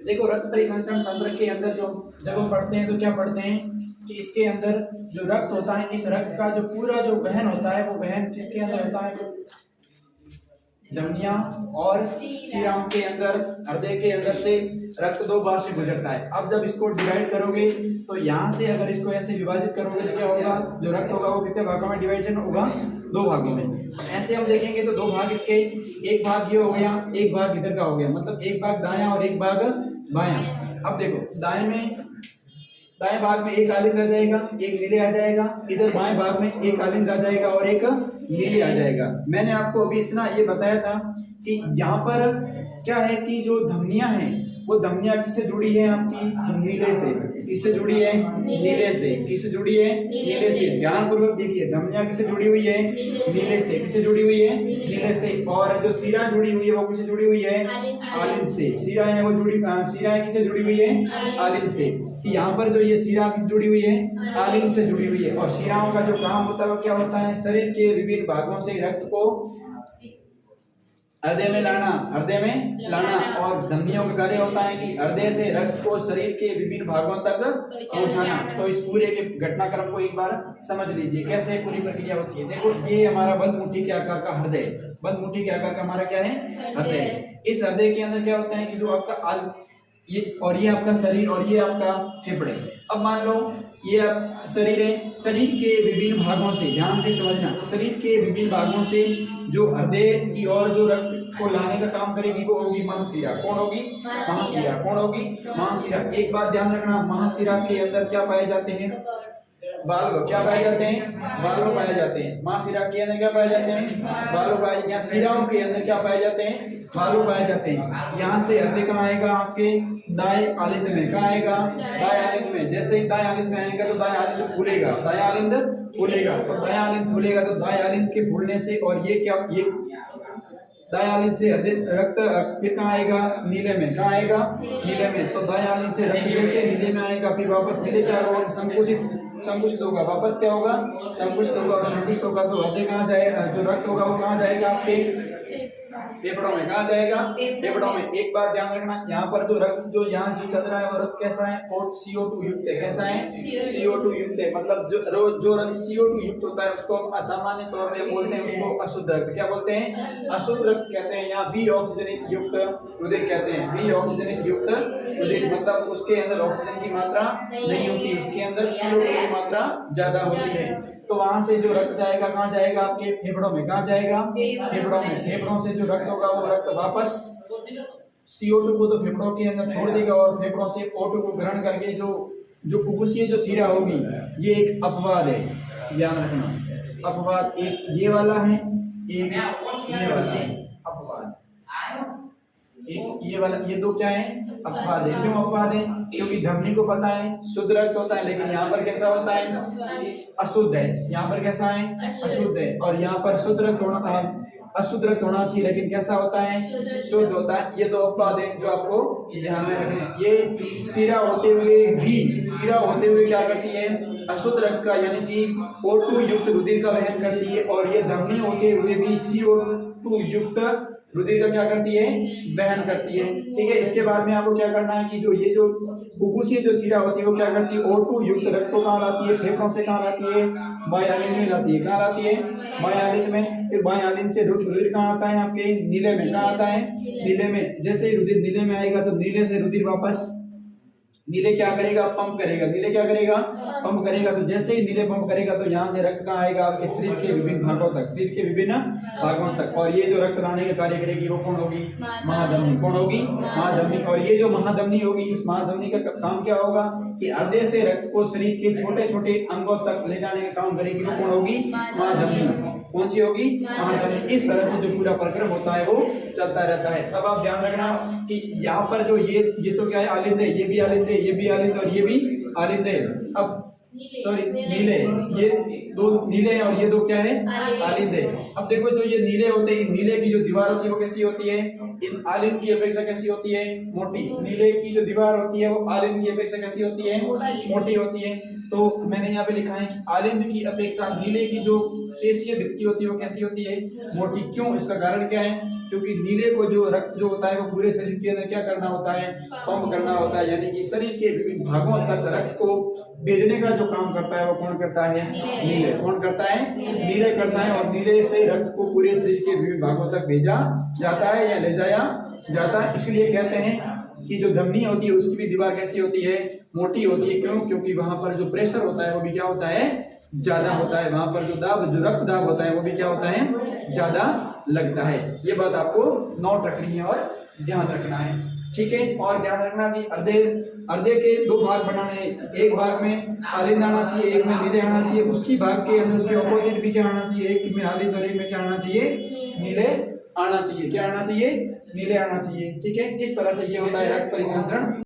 देखो रक्त परिसंचरण तंत्र के अंदर जो जब हम पढ़ते हैं तो क्या पढ़ते हैं कि इसके अंदर जो रक्त होता है, इस रक्त का जो पूरा जो वहन होता है वो वहन किसके अंदर होता है? धमनियां और शिराओं के अंदर, हृदय के अंदर से रक्त दो बार से गुजरता है। अब जब इसको डिवाइड करोगे तो यहाँ से अगर इसको ऐसे विभाजित करोगे तो क्या होगा? जो रक्त होगा वो कितने भागों में डिवाइडेशन होगा? 2 भागों में। ऐसे हम देखेंगे तो 2 भाग इसके, एक भाग ये हो गया, एक भाग इधर का हो गया, मतलब एक भाग दायां और एक भाग बायां। अब देखो दाएं भाग में एक आलिंद आ जाएगा, एक नीले आ जाएगा, इधर बाएं भाग में एक आलिंद आ जाएगा और एक नीले आ जाएगा। मैंने आपको अभी इतना ये बताया था कि यहाँ पर क्या है कि जो धमनियां हैं वो धमनियां किससे जुड़ी है? आपकी नीले से। किससे जुड़ी है? नीले से। किससे जुड़ी है? नीले से। ध्यानपूर्वक देखिए, धमनियां किससे जुड़ी हुई है? नीले से। किससे जुड़ी हुई है? नीले से। और जो शिरा जुड़ी हुई है वो किससे जुड़ी हुई है? आलिंद से। शिरा है वो शिरा किससे जुड़ी हुई है? आलिंद से। यहाँ पर जो ये शिरा किससे जुड़ी हुई है? आलिंद से जुड़ी हुई है। और शिराओं का जो काम होता है वो क्या होता है? शरीर के विभिन्न भागों से रक्त को हृदय में लाना। और धमनियों का कार्य होता है कि हृदय से रक्त को शरीर के विभिन्न भागों तक पहुंचाना। तो इस पूरे के घटनाक्रम को एक बार समझ लीजिए कैसे पूरी प्रक्रिया होती है। देखो ये हमारा बंद मुट्ठी के आकार का हृदय, बंद मुट्ठी के आकार का हमारा क्या है? हृदय। इस हृदय के अंदर क्या होता है कि जो आपका ये और ये आपका शरीर और ये आपका फेफड़े। अब मान लो ये आप शरीर है, शरीर के विभिन्न भागों से, ध्यान से समझना, शरीर के विभिन्न भागों से जो हृदय की ओर जो रक्त को लाने का काम करेगी वो होगी महाशिरा। कौन होगी? महाशिरा। कौन होगी? महाशिरा। एक बात ध्यान रखना, महाशिरा के अंदर क्या पाए जाते हैं? बालव। क्या पाए जाते हैं? बालव पाए जाते हैं। महाशिरा के अंदर क्या पाए जाते हैं? बालव पाए। यहाँ शिराओं के अंदर क्या पाए जाते हैं? बालव पाए जाते हैं। यहाँ से हृदय कहाँ आएगा? आपके दाएं आलिंद में। कहाँ आएगा? दाएं आलिंद में। जैसे ही दाएं आलिंद में आएगा तो दाएं आलिंद फूलेगा, दाएं आलिंद फूलेगा। तो दाएं आलिंद फूलेगा तो दाएं आलिंद के फूलने से, और ये क्या, ये दाएं आलिंद से रक्त फिर कहाँ आएगा? नीले में। कहाँ आएगा? नीले में। तो दाएं आलिंद से रक्त जैसे नीले में आएगा, फिर वापस नीले क्या होगा? संकुचित होगा। वापस क्या होगा? संकुचित होगा। और संकुचित होगा तो हृदय कहाँ जाएगा? जो रक्त होगा वो कहाँ जाएगा? आपके फेफड़ों में। कहाँ जाएगा? फेफड़ों में। एक बात ध्यान रखना, यहाँ पर जो रक्त जो यहाँ जो चल रहा है वो रक्त कैसा है? CO2 युक्त है। कैसा है? CO2 युक्त है। मतलब जो रक्त CO2 युक्त होता है उसको हम असामान्य तौर में बोलते हैं उसको अशुद्ध रक्त। क्या बोलते हैं? अशुद्ध रक्त कहते हैं। यहाँ बी ऑक्सीजनित युक्त रुधिर कहते हैं। बी ऑक्सीजनित युक्त रुधिर मतलब उसके अंदर ऑक्सीजन की मात्रा नहीं होती, उसके अंदर CO2 की मात्रा ज्यादा होती है। तो वहां से जो रक्त जाएगा कहाँ जाएगा? आपके फेफड़ों में। कहाँ जाएगा? फेफड़ों में। फेफड़ों से जो रक्त होगा वो रक्त वापस CO2 को तो फेफड़ों के अंदर छोड़ देगा और फेफड़ों से O2 को ग्रहण करके जो फुफ्फुसीय जो शिरा होगी, ये एक अपवाद है, ध्यान रखना। अपवाद एक ये वाला है, एक ये वाला है अपवाद। एक ये वाला, ये दो क्या है? अपवाद है। क्यों अपवाद है? क्योंकि धमनी को पता है शुद्ध रक्त होता है, लेकिन यहाँ पर कैसा होता है? अशुद्ध है। यहाँ पर कैसा है? अशुद्ध है। और यहाँ पर शुद्ध रक्त होना, अशुद्ध रक्त होना चाहिए, लेकिन कैसा होता है? शुद्ध होता है। ये दो अपवाद है जो आपको ध्यान में रखने। ये शिरा होते हुए क्या करती है? अशुद्ध रक्त का यानी कि O2 युक्त रुधिर का वहन करती है। और ये धमनी होते हुए भी CO2 युक्त रुधिर का क्या करती है? वहन करती है। ठीक है। इसके बाद में आपको क्या करना है कि जो ये जो फुफ्फुसीय जो शिरा होती है वो क्या करती है? O2 युक्त रक्त को कहाँ लाती है? फेफड़ों से कहाँ लाती है? बाएं आलिंद में लाती है। कहाँ लाती है? बाएं आलिंद में। फिर बाएं आलिंद से रुधिर कहाँ आता है? आपके नीले में। कहाँ आता है? नीले में। जैसे ही रुधिर नीले में आएगा तो नीले से रुधिर वापस नीले क्या करेगा? पंप करेगा। नीले क्या करेगा? पंप करेगा। तो जैसे ही नीले पंप करेगा तो यहाँ से रक्त कहाँ आएगा? आपके शरीर के विभिन्न भागों तक, शरीर के विभिन्न भागों तक। और ये जो रक्त लाने का कार्य करेगी वो कौन होगी? महाधमनी। कौन होगी? महाधमनी। और ये जो महाधमनी होगी, इस महाधमनी का काम क्या होगा कि हृदय से रक्त को शरीर के छोटे छोटे अंगों तक ले जाने का काम करेगी। वो कौन होगी? महाधमनी। कौन सी होगी? महाधमनी। इस तरह से जो पूरा प्रक्रम होता है वो चलता रहता है। अब आप ध्यान रखना कि यहाँ पर जो ये तो क्या है? आलिंद है। ये भी आलिंद है, ये भी आलिंद और ये भी आलिंद है। अब सॉरी नीले, ये दो नीले हैं और ये दो क्या है? आलिंद है। अब देखो जो ये नीले होते हैं, नीले की जो दीवार होती है वो कैसी होती है? इन आलिंद की अपेक्षा कैसी होती है? मोटी। नीले की जो दीवार होती है वो आलिंद की अपेक्षा कैसी होती है? मोटी होती है। तो मैंने यहाँ पे लिखा है कि आलिंद की अपेक्षा नीले की जो पेशीय भित्ति होती है वो कैसी होती है? मोटी। क्यों? इसका कारण क्या है? क्योंकि नीले को जो रक्त जो होता है वो पूरे शरीर के अंदर क्या करना होता है? पंप करना होता है, यानी कि शरीर के विभिन्न भागों तक रक्त को भेजने का जो काम करता है वो कौन करता है? नीले। कौन करता है? नीले करता है। और नीले से रक्त को पूरे शरीर के विभिन्न भागों तक भेजा जाता है या ले जाया जाता है। इसलिए कहते हैं कि जो धमनी होती है उसकी भी दीवार कैसी होती है? मोटी होती है। क्यों? क्योंकि वहां पर जो प्रेशर होता है वो भी क्या होता है? ज्यादा होता है। वहां पर जो रक्त दाब होता है वो भी क्या होता है? ज्यादा लगता है। ये बात आपको नोट रखनी है और ध्यान रखना है, ठीक है। और ध्यान रखना कि हृदय के दो भाग बनाने, एक भाग में आलिंद आना चाहिए, एक में नीले आना चाहिए। उसकी भाग के अंदर उसके ऑपोजिट भी क्या आना चाहिए? एक में आलिंद और एक में क्या आना चाहिए? नीले आना चाहिए। क्या आना चाहिए? नीले आना चाहिए, ठीक है। इस तरह से ये होता है रक्त परिसंचरण।